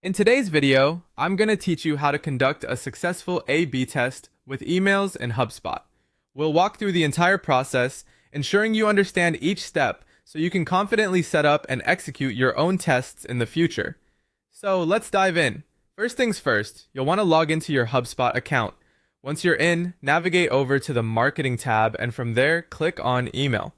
In today's video, I'm going to teach you how to conduct a successful A/B test with emails in HubSpot. We'll walk through the entire process, ensuring you understand each step so you can confidently set up and execute your own tests in the future. So let's dive in. First things first, you'll want to log into your HubSpot account. Once you're in, navigate over to the Marketing tab and from there, click on Email.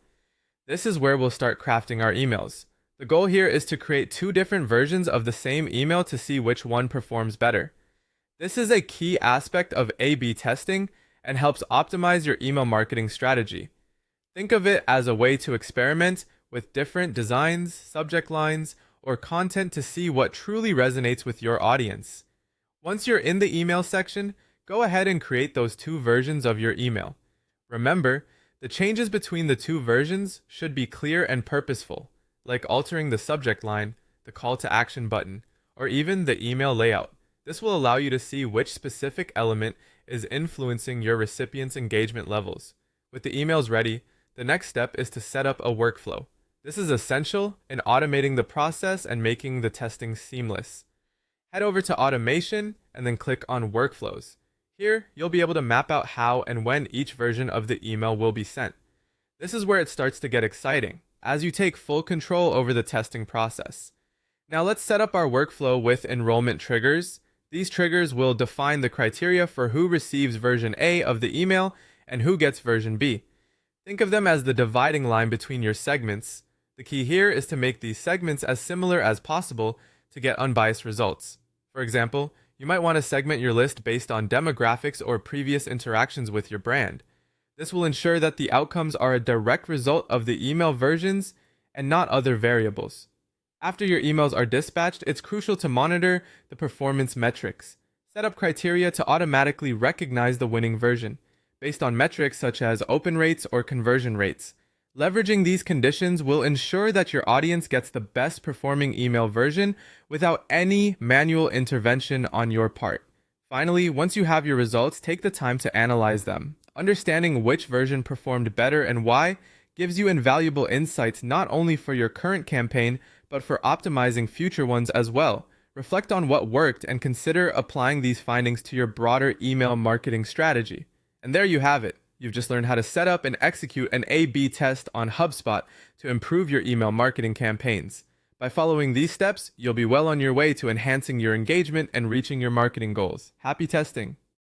This is where we'll start crafting our emails. The goal here is to create two different versions of the same email to see which one performs better. This is a key aspect of A/B testing and helps optimize your email marketing strategy. Think of it as a way to experiment with different designs, subject lines, or content to see what truly resonates with your audience. Once you're in the email section, go ahead and create those two versions of your email. Remember, the changes between the two versions should be clear and purposeful, like altering the subject line, the call to action button, or even the email layout. This will allow you to see which specific element is influencing your recipient's engagement levels. With the emails ready, the next step is to set up a workflow. This is essential in automating the process and making the testing seamless. Head over to Automation and then click on Workflows. Here, you'll be able to map out how and when each version of the email will be sent. This is where it starts to get exciting, as you take full control over the testing process. Now let's set up our workflow with enrollment triggers. These triggers will define the criteria for who receives version A of the email and who gets version B. Think of them as the dividing line between your segments. The key here is to make these segments as similar as possible to get unbiased results. For example, you might want to segment your list based on demographics or previous interactions with your brand. This will ensure that the outcomes are a direct result of the email versions and not other variables. After your emails are dispatched, it's crucial to monitor the performance metrics. Set up criteria to automatically recognize the winning version, based on metrics such as open rates or conversion rates. Leveraging these conditions will ensure that your audience gets the best performing email version without any manual intervention on your part. Finally, once you have your results, take the time to analyze them. Understanding which version performed better and why gives you invaluable insights not only for your current campaign, but for optimizing future ones as well. Reflect on what worked and consider applying these findings to your broader email marketing strategy. And there you have it. You've just learned how to set up and execute an A/B test on HubSpot to improve your email marketing campaigns. By following these steps, you'll be well on your way to enhancing your engagement and reaching your marketing goals. Happy testing!